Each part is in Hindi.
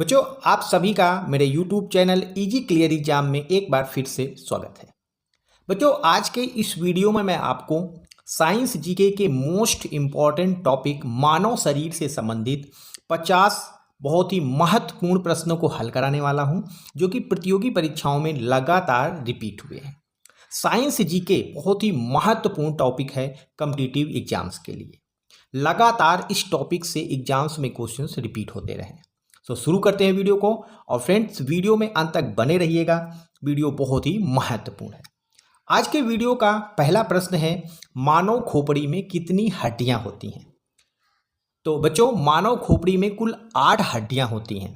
बच्चों, आप सभी का मेरे YouTube channel easy clear exam में एक बार फिर से स्वागत है। बच्चों, आज के इस वीडियो में मैं आपको साइंस जीके के मोस्ट इम्पॉर्टेंट टॉपिक मानव शरीर से संबंधित 50 बहुत ही महत्वपूर्ण प्रश्नों को हल कराने वाला हूं, जो कि प्रतियोगी परीक्षाओं में लगातार रिपीट हुए हैं। साइंस जीके बहुत ही महत्वपूर्ण टॉपिक है कॉम्पिटिटिव एग्जाम्स के लिए। लगातार इस टॉपिक से एग्जाम्स में क्वेश्चंस रिपीट होते रहे। तो शुरू करते हैं वीडियो को। और फ्रेंड्स, वीडियो में अंत तक बने रहिएगा, वीडियो बहुत ही महत्वपूर्ण है। आज के वीडियो का पहला प्रश्न है, मानव खोपड़ी में कितनी हड्डियां होती हैं? तो बच्चों, मानव खोपड़ी में कुल 8 हड्डियां होती हैं।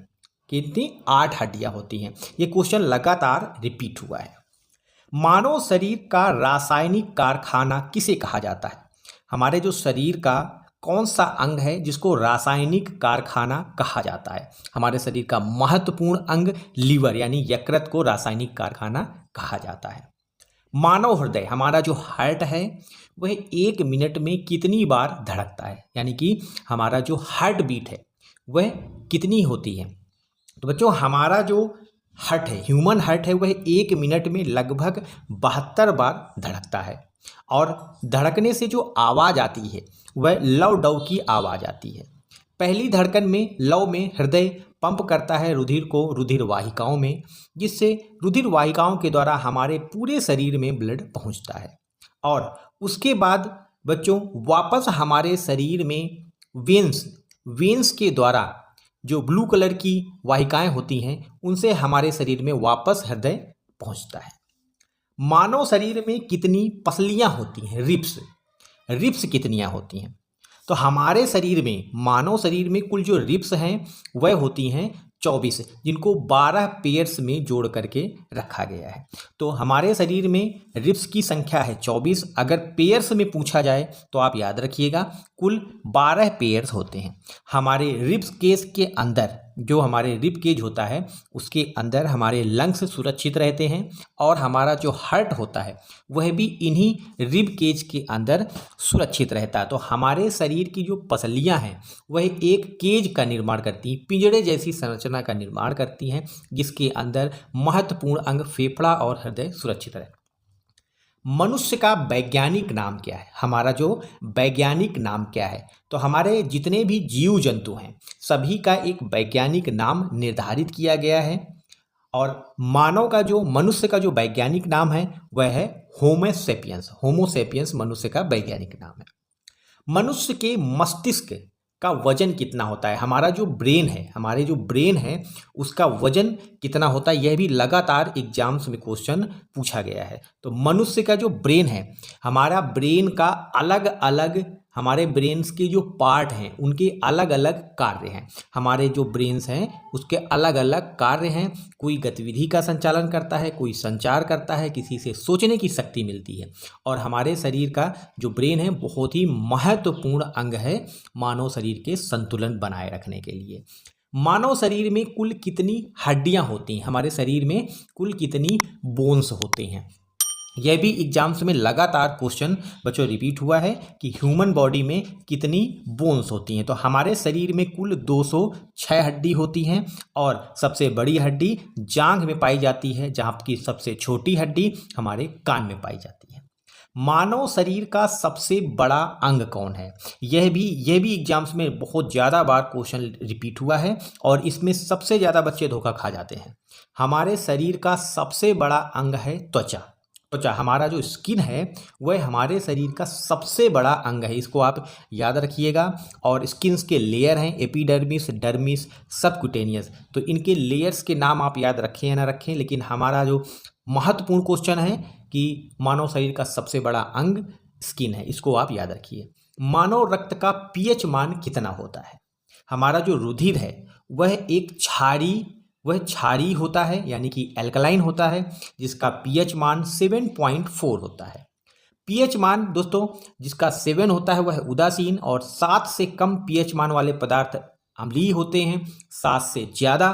कितनी? 8 हड्डियां होती हैं। ये क्वेश्चन लगातार रिपीट हुआ है। मानव शरीर का रासायनिक कारखाना किसे कहा जाता है? हमारे जो शरीर का कौन सा अंग है जिसको रासायनिक कारखाना कहा जाता है? हमारे शरीर का महत्वपूर्ण अंग लीवर यानी यकृत को रासायनिक कारखाना कहा जाता है। मानव हृदय, हमारा जो हार्ट है, वह 1 मिनट में कितनी बार धड़कता है? यानी कि हमारा जो हार्ट बीट है वह कितनी होती है? तो बच्चों, हमारा जो हार्ट है, ह्यूमन हार्ट है, वह 1 मिनट में लगभग 72 बार धड़कता है। और धड़कने से जो आवाज़ आती है वह लव डव की आवाज़ आती है। पहली धड़कन में लव में हृदय पंप करता है रुधिर को रुधिर वाहिकाओं में, जिससे रुधिर वाहिकाओं के द्वारा हमारे पूरे शरीर में ब्लड पहुंचता है। और उसके बाद बच्चों वापस हमारे शरीर में वेन्स के द्वारा जो ब्लू कलर की वाहिकाएं होती हैं, उनसे हमारे शरीर में वापस हृदय पहुंचता है। मानव शरीर में कितनी पसलियां होती हैं? रिब्स कितनियां होती हैं? तो हमारे शरीर में, मानव शरीर में कुल जो रिब्स हैं वह होती हैं 24, जिनको 12 पेयर्स में जोड़ करके रखा गया है। तो हमारे शरीर में रिब्स की संख्या है 24। अगर पेयर्स में पूछा जाए तो आप याद रखिएगा कुल 12 पेयर्स होते हैं। हमारे रिब्स केस के अंदर, जो हमारे रिब केज होता है उसके अंदर हमारे लंग्स सुरक्षित रहते हैं, और हमारा जो हार्ट होता है वह भी इन्हीं रिब केज के अंदर सुरक्षित रहता है। तो हमारे शरीर की जो पसलियां हैं वह एक केज का निर्माण करती हैं, पिंजड़े जैसी संरचना का निर्माण करती हैं, जिसके अंदर महत्वपूर्ण अंग फेफड़ा और हृदय सुरक्षित रहे। मनुष्य का वैज्ञानिक नाम क्या है? हमारा जो वैज्ञानिक नाम क्या है? तो हमारे जितने भी जीव जंतु हैं सभी का एक वैज्ञानिक नाम निर्धारित किया गया है। और मानव का जो, मनुष्य का जो वैज्ञानिक नाम है वह है होमोसेपियंस मनुष्य का वैज्ञानिक नाम है। मनुष्य के मस्तिष्क का वजन कितना होता है? हमारा जो ब्रेन है, हमारे जो ब्रेन है उसका वजन कितना होता है? यह भी लगातार एग्जाम्स में क्वेश्चन पूछा गया है। तो मनुष्य का जो ब्रेन है, हमारा ब्रेन का अलग अलग, हमारे ब्रेन्स के जो पार्ट हैं उनके अलग अलग कार्य हैं। हमारे जो ब्रेन्स हैं उसके अलग अलग कार्य हैं। कोई गतिविधि का संचालन करता है, कोई संचार करता है, किसी से सोचने की शक्ति मिलती है। और हमारे शरीर का जो ब्रेन है बहुत ही महत्वपूर्ण अंग है मानव शरीर के संतुलन बनाए रखने के लिए। मानव शरीर में कुल कितनी हड्डियां होती हैं? हमारे शरीर में कुल कितनी बोन्स होते हैं? यह भी एग्जाम्स में लगातार क्वेश्चन बच्चों रिपीट हुआ है कि ह्यूमन बॉडी में कितनी बोन्स होती हैं। तो हमारे शरीर में कुल 206 हड्डी होती हैं, और सबसे बड़ी हड्डी जांघ में पाई जाती है, जहाँ की सबसे छोटी हड्डी हमारे कान में पाई जाती है। मानव शरीर का सबसे बड़ा अंग कौन है? यह भी एग्जाम्स में बहुत ज़्यादा बार क्वेश्चन रिपीट हुआ है, और इसमें सबसे ज़्यादा बच्चे धोखा खा जाते हैं। हमारे शरीर का सबसे बड़ा अंग है त्वचा। हमारा जो स्किन है वह हमारे शरीर का सबसे बड़ा अंग है, इसको आप याद रखिएगा। और स्किन्स के लेयर हैं एपिडर्मिस, डर्मिस, सबक्यूटेनियस। तो इनके लेयर्स के नाम आप याद रखें या ना रखें, लेकिन हमारा जो महत्वपूर्ण क्वेश्चन है कि मानव शरीर का सबसे बड़ा अंग स्किन है, इसको आप याद रखिए। मानव रक्त का पीएच मान कितना होता है? हमारा जो रुधिर है वह एक क्षारीय होता है, यानी कि एल्कलाइन होता है, जिसका पीएच मान 7.4 होता है। पीएच मान दोस्तों जिसका 7 होता है वह उदासीन, और 7 से कम पीएच मान वाले पदार्थ अम्लीय होते हैं। 7 से ज़्यादा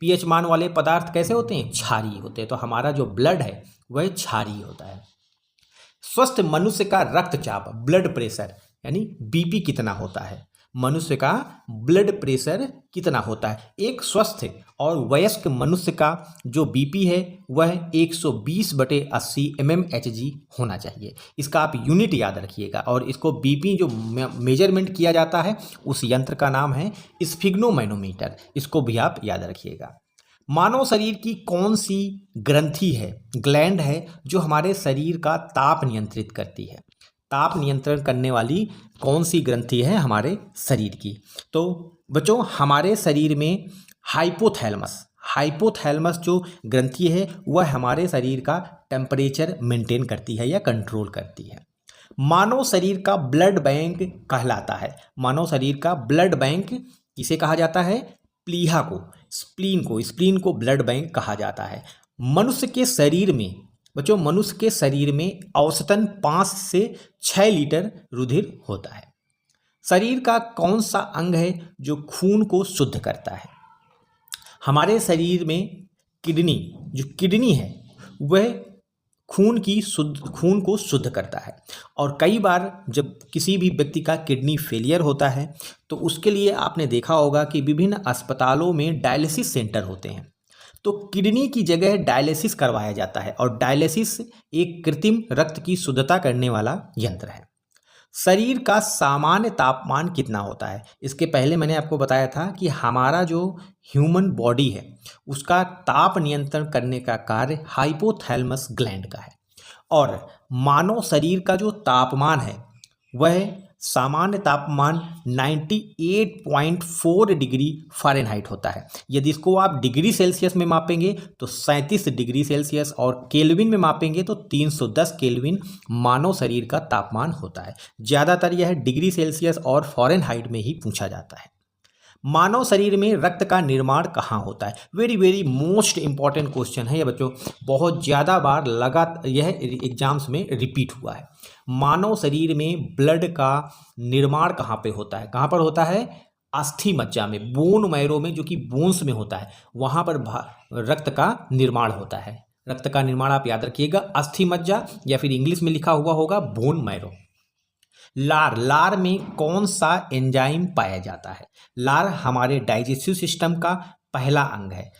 पीएच मान वाले पदार्थ कैसे होते हैं? क्षारीय होते हैं। तो हमारा जो ब्लड है वह क्षारीय होता है। स्वस्थ मनुष्य का रक्तचाप, ब्लड प्रेशर यानी बीपी कितना होता है? मनुष्य का ब्लड प्रेशर कितना होता है। एक स्वस्थ और वयस्क मनुष्य का जो बीपी है वह 120/80 mmHg होना चाहिए। इसका आप यूनिट याद रखिएगा। और इसको बीपी जो मेजरमेंट किया जाता है उस यंत्र का नाम है स्फिग्नोमैनोमीटर, इसको भी आप याद रखिएगा। मानव शरीर की कौन सी ग्रंथि है, ग्लैंड है, जो हमारे शरीर का ताप नियंत्रित करती है। ताप नियंत्रण करने वाली कौन सी ग्रंथि है हमारे शरीर की। तो बच्चों हमारे शरीर में हाइपोथैलेमस जो ग्रंथि है वह हमारे शरीर का टेम्परेचर मेंटेन करती है या कंट्रोल करती है। मानव शरीर का ब्लड बैंक कहलाता है। मानव शरीर का ब्लड बैंक किसे कहा जाता है? प्लीहा को, स्प्लीन को ब्लड बैंक कहा जाता है। मनुष्य के शरीर में बच्चों, मनुष्य के शरीर में औसतन 5 से 6 लीटर रुधिर होता है। शरीर का कौन सा अंग है जो खून को शुद्ध करता है? हमारे शरीर में किडनी है वह खून को शुद्ध करता है। और कई बार जब किसी भी व्यक्ति का किडनी फेलियर होता है तो उसके लिए आपने देखा होगा कि विभिन्न अस्पतालों में डायलिसिस सेंटर होते हैं। तो किडनी की जगह डायलिसिस करवाया जाता है और डायलिसिस एक कृत्रिम रक्त की शुद्धता करने वाला यंत्र है। शरीर का सामान्य तापमान कितना होता है? इसके पहले मैंने आपको बताया था कि हमारा जो ह्यूमन बॉडी है उसका ताप नियंत्रण करने का कार्य हाइपोथैलेमस ग्लैंड का है। और मानव शरीर का जो तापमान है वह सामान्य तापमान 98.4 डिग्री फ़ारेनहाइट होता है। यदि इसको आप डिग्री सेल्सियस में मापेंगे तो 37 डिग्री सेल्सियस और केल्विन में मापेंगे तो 310 केल्विन मानव शरीर का तापमान होता है। ज़्यादातर यह डिग्री सेल्सियस और फ़ारेनहाइट में ही पूछा जाता है। मानव शरीर में रक्त का निर्माण कहाँ होता है? वेरी मोस्ट इंपॉर्टेंट क्वेश्चन है ये बच्चों, बहुत ज़्यादा बार यह एग्जाम्स में रिपीट हुआ है। मानव शरीर में ब्लड का निर्माण कहाँ पे होता है? कहाँ पर होता है? अस्थि मज्जा में, बोन मैरो में, जो कि बोन्स में होता है, वहाँ पर रक्त का निर्माण होता है। रक्त का निर्माण आप याद रखिएगा, अस्थि मज्जा या फिर इंग्लिश में लिखा हुआ होगा बोन मैरो। लार में कौन सा एंजाइम पाया जाता है? लार हमारे डाइजेस्टिव सिस्टम का पहला अंग है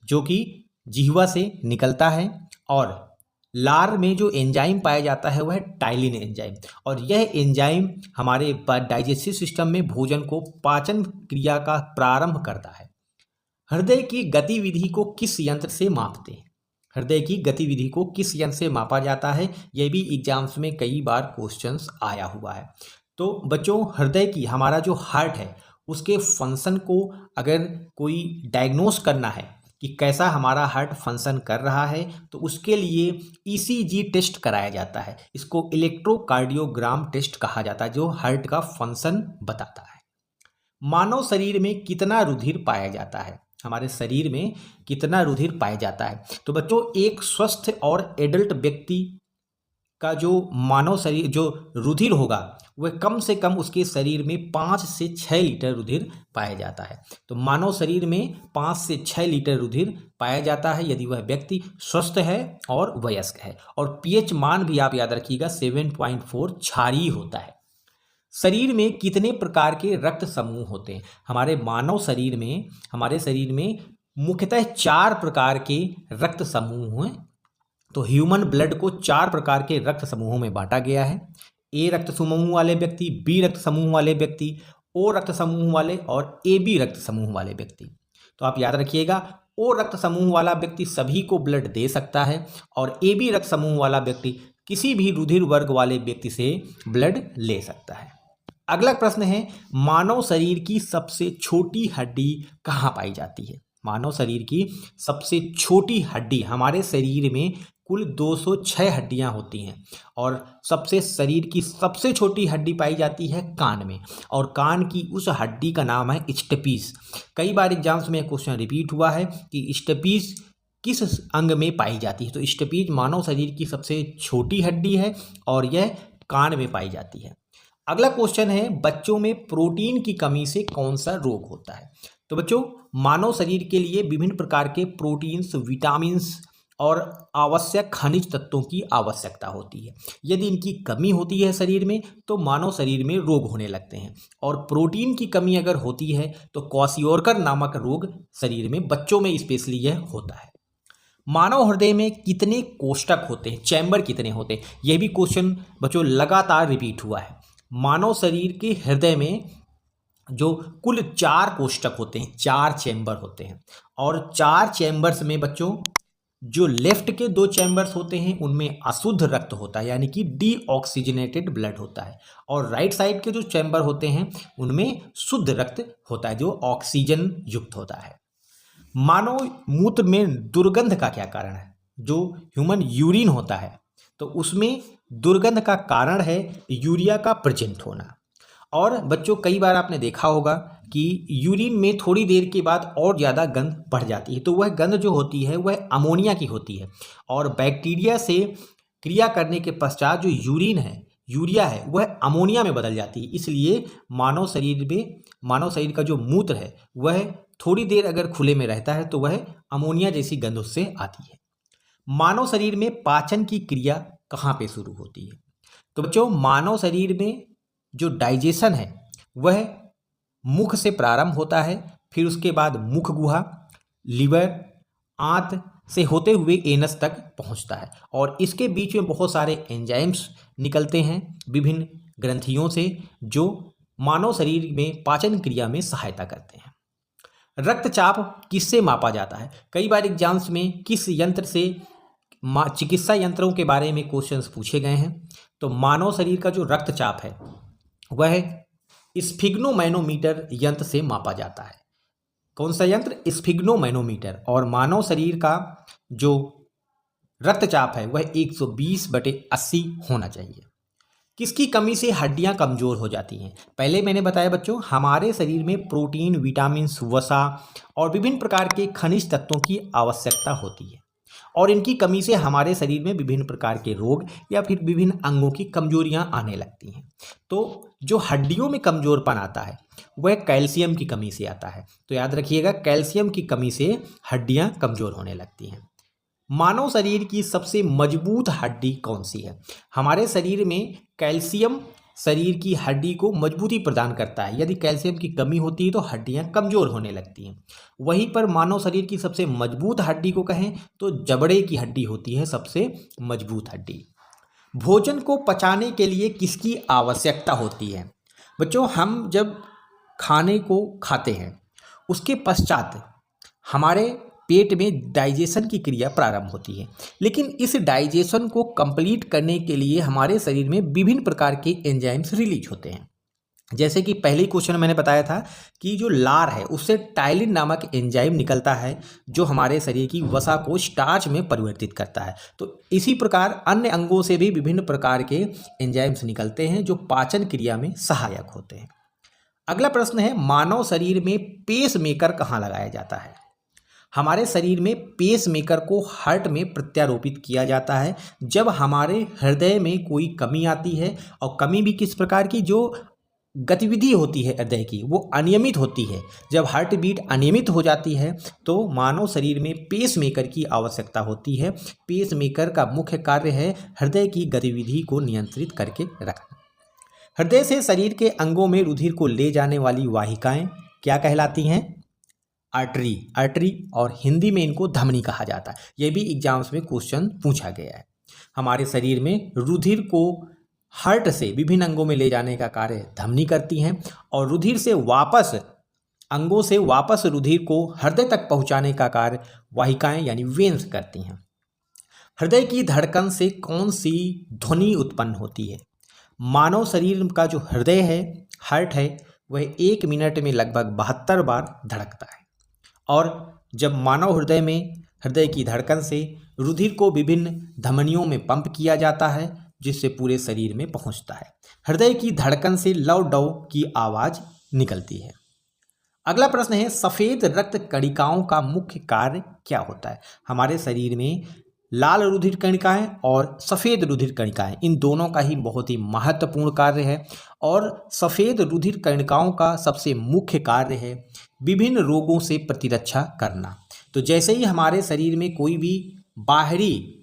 जो कि जिह्वा से निकलता है। और लार में जो एंजाइम पाया जाता है वह है टाइलिन एंजाइम। और यह एंजाइम हमारे डाइजेस्टिव सिस्टम में भोजन को पाचन क्रिया का प्रारंभ करता है। हृदय की गतिविधि को किस यंत्र से मापते हैं? हृदय की गतिविधि को किस यंत्र से मापा जाता है? यह भी एग्जाम्स में कई बार क्वेश्चंस आया हुआ है। तो बच्चों हृदय की, हमारा जो हार्ट है उसके फंक्शन को अगर कोई डायग्नोस करना है कि कैसा हमारा हार्ट फंक्शन कर रहा है तो उसके लिए ईसीजी टेस्ट कराया जाता है। इसको इलेक्ट्रोकार्डियोग्राम टेस्ट कहा जाता है जो हार्ट का फंक्शन बताता है। मानव शरीर में कितना रुधिर पाया जाता है? हमारे शरीर में कितना रुधिर पाया जाता है? तो बच्चों एक स्वस्थ और एडल्ट व्यक्ति का जो मानव शरीर जो रुधिर होगा वह कम से कम उसके शरीर में 5 से 6 लीटर रुधिर पाया जाता है। तो मानव शरीर में 5 से 6 लीटर रुधिर पाया जाता है यदि वह व्यक्ति स्वस्थ है और वयस्क है। और पीएच मान भी आप याद रखिएगा 7.4 क्षारीय होता है। शरीर में कितने प्रकार के रक्त समूह होते हैं? हमारे शरीर में मुख्यतः 4 प्रकार के रक्त समूह हैं। तो ह्यूमन ब्लड को 4 प्रकार के रक्त समूहों में बांटा गया है। ए रक्त समूह वाले व्यक्ति, बी रक्त समूह वाले व्यक्ति, ओ रक्त समूह वाले और ए बी रक्त समूह वाले व्यक्ति। तो आप याद रखिएगा, ओ रक्त समूह वाला व्यक्ति सभी को ब्लड दे सकता है और ए बी रक्त समूह वाला व्यक्ति किसी भी रुधिर वर्ग वाले व्यक्ति से ब्लड ले सकता है। अगला प्रश्न है, मानव शरीर की सबसे छोटी हड्डी कहाँ पाई जाती है? मानव शरीर की सबसे छोटी हड्डी, हमारे शरीर में कुल 206 हड्डियां होती हैं और शरीर की सबसे छोटी हड्डी पाई जाती है कान में। और कान की उस हड्डी का नाम है स्टेपीज। कई बार एग्जाम्स में क्वेश्चन रिपीट हुआ है कि स्टेपीज किस अंग में पाई जाती है? तो स्टेपीज मानव शरीर की सबसे छोटी हड्डी है और यह कान में पाई जाती है। अगला क्वेश्चन है, बच्चों में प्रोटीन की कमी से कौन सा रोग होता है? तो बच्चों मानव शरीर के लिए विभिन्न प्रकार के प्रोटीन्स, विटामिन्स और आवश्यक खनिज तत्वों की आवश्यकता होती है। यदि इनकी कमी होती है शरीर में तो मानव शरीर में रोग होने लगते हैं। और प्रोटीन की कमी अगर होती है तो क्वाशियोरकर नामक रोग शरीर में बच्चों में स्पेशली यह होता है। मानव हृदय में कितने कोष्ठक होते हैं, चैम्बर कितने होते हैं, यह भी क्वेश्चन बच्चों लगातार रिपीट हुआ है। मानव शरीर के हृदय में जो कुल 4 कोष्ठक होते हैं, 4 चैम्बर होते हैं। और 4 चैम्बर्स में बच्चों जो लेफ्ट के 2 चैम्बर्स होते हैं उनमें अशुद्ध रक्त होता है, यानी कि डीऑक्सीजनेटेड ब्लड होता है। और राइट साइड के जो चैम्बर होते हैं उनमें शुद्ध रक्त होता है जो ऑक्सीजन युक्त होता है। मानव मूत्र में दुर्गंध का क्या कारण है? जो ह्यूमन यूरिन होता है तो उसमें दुर्गंध का कारण है यूरिया का प्रेजेंट होना। और बच्चों कई बार आपने देखा होगा कि यूरिन में थोड़ी देर के बाद और ज़्यादा गंध बढ़ जाती है, तो वह गंध जो होती है वह अमोनिया की होती है। और बैक्टीरिया से क्रिया करने के पश्चात जो यूरिया है वह अमोनिया में बदल जाती है। इसलिए मानव शरीर का जो मूत्र है वह थोड़ी देर अगर खुले में रहता है तो वह अमोनिया जैसी गंध उससे आती है। मानव शरीर में पाचन की क्रिया कहाँ पे शुरू होती है? तो बच्चों मानव शरीर में जो डाइजेशन है वह मुख से प्रारंभ होता है, फिर उसके बाद मुख गुहा, लिवर, आंत से होते हुए एनस तक पहुंचता है। और इसके बीच में बहुत सारे एंजाइम्स निकलते हैं विभिन्न ग्रंथियों से जो मानव शरीर में पाचन क्रिया में सहायता करते हैं। रक्तचाप किससे मापा जाता है? कई बार एग्जाम्स में किस यंत्र से, चिकित्सा यंत्रों के बारे में क्वेश्चंस पूछे गए हैं। तो मानव शरीर का जो रक्तचाप है वह स्फिग्नोमैनोमीटर यंत्र से मापा जाता है। कौन सा यंत्र? स्फिग्नोमैनोमीटर। और मानव शरीर का जो रक्तचाप है वह 120/80 होना चाहिए। किसकी कमी से हड्डियां कमजोर हो जाती हैं? पहले मैंने बताया बच्चों हमारे शरीर में प्रोटीन, विटामिन्स, वसा और विभिन्न प्रकार के खनिज तत्वों की आवश्यकता होती है। और इनकी कमी से हमारे शरीर में विभिन्न प्रकार के रोग या फिर विभिन्न अंगों की कमजोरियां आने लगती हैं। तो जो हड्डियों में कमजोरपन आता है वह कैल्शियम की कमी से आता है। तो याद रखिएगा कैल्शियम की कमी से हड्डियां कमजोर होने लगती हैं। मानव शरीर की सबसे मजबूत हड्डी कौन सी है? हमारे शरीर में कैल्शियम शरीर की हड्डी को मजबूती प्रदान करता है। यदि कैल्शियम की कमी होती है तो हड्डियां कमजोर होने लगती हैं। वहीं पर मानव शरीर की सबसे मजबूत हड्डी को कहें तो जबड़े की हड्डी होती है सबसे मजबूत हड्डी। भोजन को पचाने के लिए किसकी आवश्यकता होती है? बच्चों हम जब खाने को खाते हैं उसके पश्चात हमारे पेट में डाइजेशन की क्रिया प्रारंभ होती है, लेकिन इस डाइजेशन को कंप्लीट करने के लिए हमारे शरीर में विभिन्न प्रकार के एंजाइम्स रिलीज होते हैं। जैसे कि पहले क्वेश्चन मैंने बताया था कि जो लार है उससे टाइलिन नामक एंजाइम निकलता है जो हमारे शरीर की वसा को स्टार्च में परिवर्तित करता है। तो इसी प्रकार अन्य अंगों से भी विभिन्न प्रकार के एंजाइम्स निकलते हैं जो पाचन क्रिया में सहायक होते हैं। अगला प्रश्न है मानव शरीर में पेस मेकर कहाँ लगाया जाता है? हमारे शरीर में पेस मेकर को हार्ट में प्रत्यारोपित किया जाता है जब हमारे हृदय में कोई कमी आती है। और कमी भी किस प्रकार की? जो गतिविधि होती है हृदय की वो अनियमित होती है। जब हार्ट बीट अनियमित हो जाती है तो मानव शरीर में पेस मेकर की आवश्यकता होती है। पेस मेकर का मुख्य कार्य है हृदय की गतिविधि को नियंत्रित करके रखना। हृदय से शरीर के अंगों में रुधिर को ले जाने वाली वाहिकाएं क्या कहलाती हैं? आर्टरी और हिंदी में इनको धमनी कहा जाता है। यह भी एग्जाम्स में क्वेश्चन पूछा गया है। हमारे शरीर में रुधिर को हार्ट से विभिन्न अंगों में ले जाने का कार्य धमनी करती हैं और रुधिर से वापस अंगों से वापस रुधिर को हृदय तक पहुंचाने का कार्य वाहिकाएं यानी वेन्स करती हैं। हृदय की धड़कन से कौन सी ध्वनि उत्पन्न होती है? मानव शरीर का जो हृदय है, हार्ट है, वह 1 मिनट में लगभग 72 बार धड़कता है। और जब मानव हृदय की धड़कन से रुधिर को विभिन्न धमनियों में पंप किया जाता है जिससे पूरे शरीर में पहुंचता है। हृदय की धड़कन से लव डव की आवाज निकलती है। अगला प्रश्न है सफेद रक्त कणिकाओं का मुख्य कार्य क्या होता है? हमारे शरीर में लाल रुधिर कणिकाएं और सफ़ेद रुधिर कणिकाएं, इन दोनों का ही बहुत ही महत्वपूर्ण कार्य है। और सफ़ेद रुधिर कणिकाओं का सबसे मुख्य कार्य है विभिन्न रोगों से प्रतिरक्षा करना। तो जैसे ही हमारे शरीर में कोई भी बाहरी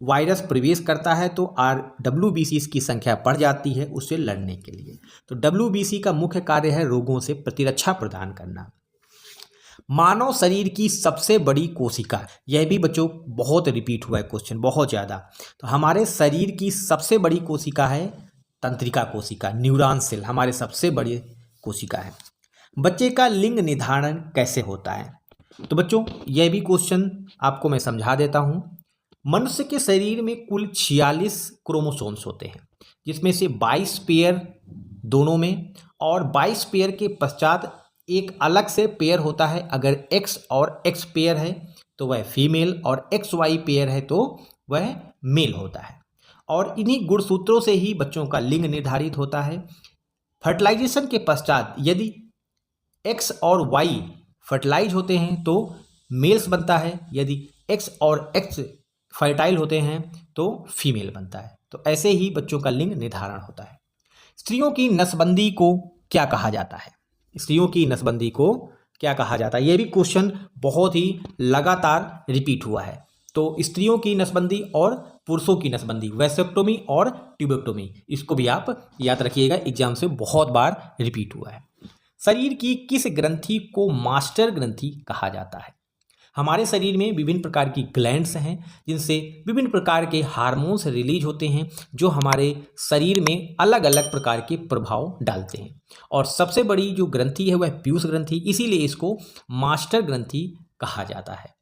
वायरस प्रवेश करता है तो RWBC की संख्या बढ़ जाती है उससे लड़ने के लिए। तो WBC का मुख्य कार्य है रोगों से प्रतिरक्षा प्रदान करना। मानव शरीर की सबसे बड़ी कोशिका, यह भी बच्चों बहुत रिपीट हुआ है क्वेश्चन बहुत ज़्यादा। तो हमारे शरीर की सबसे बड़ी कोशिका है तंत्रिका कोशिका, न्यूरॉन सेल हमारे सबसे बड़ी कोशिका है। बच्चे का लिंग निर्धारण कैसे होता है? तो बच्चों यह भी क्वेश्चन आपको मैं समझा देता हूँ। मनुष्य के शरीर में कुल 46 क्रोमोसोम्स होते हैं, जिसमें से 22 पेयर दोनों में और 22 पेयर के पश्चात एक अलग से पेयर होता है। अगर X और X पेयर है तो वह फीमेल और XY पेयर है तो वह मेल होता है। और इन्हीं गुणसूत्रों से ही बच्चों का लिंग निर्धारित होता है। फर्टिलाइजेशन के पश्चात यदि X और Y फर्टिलाइज होते हैं तो मेल्स बनता है, यदि X और X फर्टाइल होते हैं तो फीमेल बनता है। तो ऐसे ही बच्चों का लिंग निर्धारण होता है। स्त्रियों की नसबंदी को क्या कहा जाता है? स्त्रियों की नसबंदी को क्या कहा जाता है? यह भी क्वेश्चन बहुत ही लगातार रिपीट हुआ है। तो स्त्रियों की नसबंदी और पुरुषों की नसबंदी, वैसेक्टोमी और ट्यूबेक्टोमी, इसको भी आप याद रखिएगा, एग्जाम से बहुत बार रिपीट हुआ है। शरीर की किस ग्रंथि को मास्टर ग्रंथि कहा जाता है? हमारे शरीर में विभिन्न प्रकार की ग्लैंड्स हैं जिनसे विभिन्न प्रकार के हार्मोन्स रिलीज होते हैं जो हमारे शरीर में अलग अलग प्रकार के प्रभाव डालते हैं। और सबसे बड़ी जो ग्रंथि है वह पीयूष ग्रंथि, इसीलिए इसको मास्टर ग्रंथि कहा जाता है।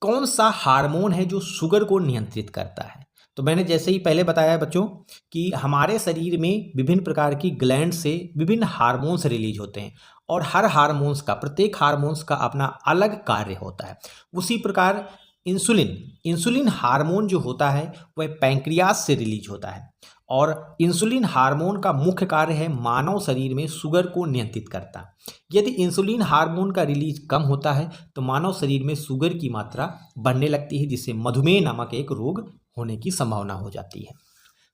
कौन सा हार्मोन है जो शुगर को नियंत्रित करता है? तो मैंने जैसे ही पहले बताया बच्चों कि हमारे शरीर में विभिन्न प्रकार की ग्लैंड से विभिन्न हार्मोन्स रिलीज होते हैं और हर हार्मोन्स का, प्रत्येक हार्मोन्स का अपना अलग कार्य होता है। उसी प्रकार इंसुलिन हार्मोन जो होता है वह पैंक्रियास से रिलीज होता है और इंसुलिन हार्मोन का मुख्य कार्य है मानव शरीर में शुगर को नियंत्रित करता। यदि इंसुलिन हार्मोन का रिलीज कम होता है तो मानव शरीर में शुगर की मात्रा बढ़ने लगती है, जिससे मधुमेह नामक एक रोग होने की संभावना हो जाती है।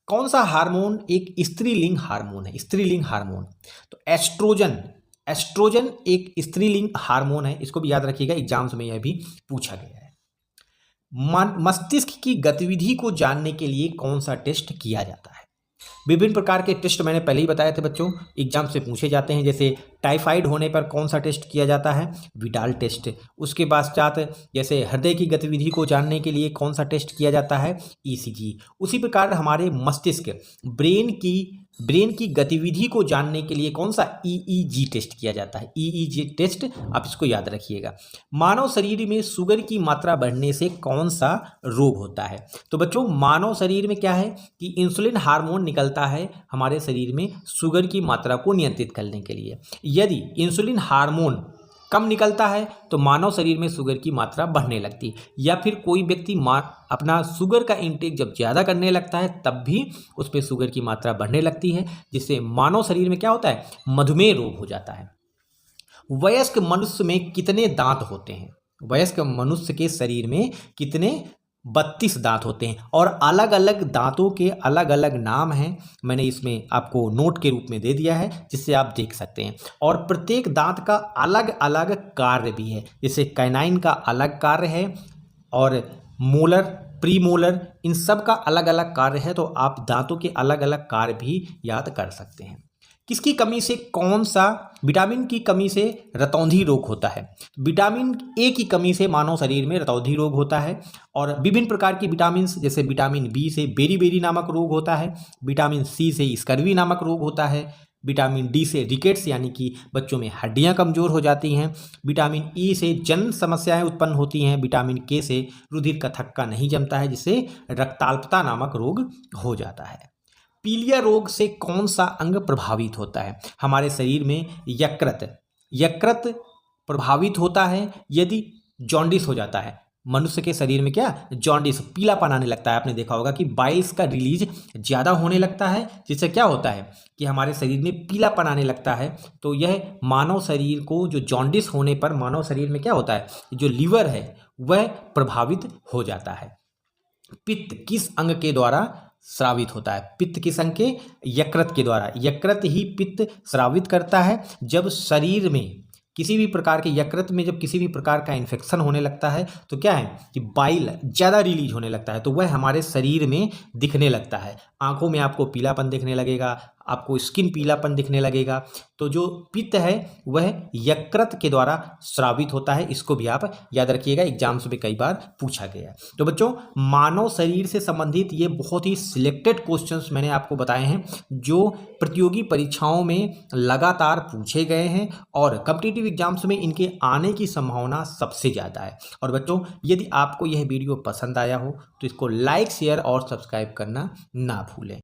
कौन सा हार्मोन एक स्त्रीलिंग हार्मोन है? स्त्रीलिंग हार्मोन तो एस्ट्रोजन एक स्त्रीलिंग हार्मोन है, इसको भी याद रखिएगा, एग्जाम्स में यह भी पूछा गया है। मस्तिष्क की गतिविधि को जानने के लिए कौन सा टेस्ट किया जाता है? विभिन्न प्रकार के टेस्ट मैंने पहले ही बताए थे बच्चों, एग्जाम से पूछे जाते हैं। जैसे टाइफाइड होने पर कौन सा टेस्ट किया जाता है? Widal test. उसके पश्चात जैसे हृदय की गतिविधि को जानने के लिए कौन सा टेस्ट किया जाता है? ECG। उसी प्रकार हमारे मस्तिष्क ब्रेन की गतिविधि को जानने के लिए कौन सा EEG टेस्ट किया जाता है? EEG टेस्ट, आप इसको याद रखिएगा। मानव शरीर में शुगर की मात्रा बढ़ने से कौन सा रोग होता है? तो बच्चों मानव शरीर में क्या है कि इंसुलिन हार्मोन निकलता है हमारे शरीर में शुगर की मात्रा को नियंत्रित करने के लिए। यदि इंसुलिन हार्मोन कम निकलता है तो मानव शरीर में शुगर की मात्रा बढ़ने लगती है, या फिर कोई व्यक्ति अपना शुगर का इंटेक जब ज़्यादा करने लगता है तब भी उस पर शुगर की मात्रा बढ़ने लगती है, जिससे मानव शरीर में क्या होता है? मधुमेह रोग हो जाता है। वयस्क मनुष्य में कितने दांत होते हैं? वयस्क मनुष्य के शरीर में कितने? 32 दांत होते हैं और अलग अलग दांतों के अलग अलग नाम हैं। मैंने इसमें आपको नोट के रूप में दे दिया है जिससे आप देख सकते हैं। और प्रत्येक दांत का अलग अलग कार्य भी है, जैसे कैनाइन का अलग कार्य है और मोलर, प्रीमोलर, इन सब का अलग अलग कार्य है। तो आप दांतों के अलग अलग कार्य भी याद कर सकते हैं। किसकी कमी से कौन सा? विटामिन की कमी से रतौंधी रोग होता है। विटामिन ए की कमी से मानव शरीर में रतौंधी रोग होता है। और विभिन्न प्रकार की विटामिन जैसे विटामिन बी से बेरी नामक रोग होता है, विटामिन सी से स्कर्वी नामक रोग होता है, विटामिन डी से रिकेट्स यानी कि बच्चों में हड्डियां कमजोर हो जाती हैं, विटामिन ई से जन्म समस्याएं उत्पन्न होती हैं, विटामिन के से रुधिर का थक्का नहीं जमता है जिससे रक्ताल्पता नामक रोग हो जाता है। पीलिया रोग से कौन सा अंग प्रभावित होता है? हमारे शरीर में यकृत प्रभावित होता है। यदि जॉन्डिस हो जाता है मनुष्य के शरीर में, क्या जॉन्डिस, पीलापन आने लगता है, आपने देखा होगा कि बाइल्स का रिलीज ज़्यादा होने लगता है, जिससे क्या होता है कि हमारे शरीर में पीलापन आने लगता है। तो यह मानव शरीर को, जो जॉन्डिस होने पर मानव शरीर में क्या होता है, जो लीवर है वह प्रभावित हो जाता है। पित्त किस अंग के द्वारा स्रावित होता है? पित्त किस अंग के? यकृत के द्वारा। यकृत ही पित्त स्रावित करता है। जब शरीर में किसी भी प्रकार के यकृत में जब किसी भी प्रकार का इन्फेक्शन होने लगता है तो क्या है कि बाइल ज़्यादा रिलीज होने लगता है, तो वह हमारे शरीर में दिखने लगता है। आंखों में आपको पीलापन दिखने लगेगा, आपको स्किन पीलापन दिखने लगेगा। तो जो पित्त है वह यकृत के द्वारा स्रावित होता है, इसको भी आप याद रखिएगा, एग्जाम्स में कई बार पूछा गया है। तो बच्चों, मानव शरीर से संबंधित ये बहुत ही सिलेक्टेड क्वेश्चंस मैंने आपको बताए हैं जो प्रतियोगी परीक्षाओं में लगातार पूछे गए हैं और कॉम्पिटिटिव एग्जाम्स में इनके आने की संभावना सबसे ज़्यादा है। और बच्चों, यदि आपको यह वीडियो पसंद आया हो तो इसको लाइक, शेयर और सब्सक्राइब करना ना भूलें।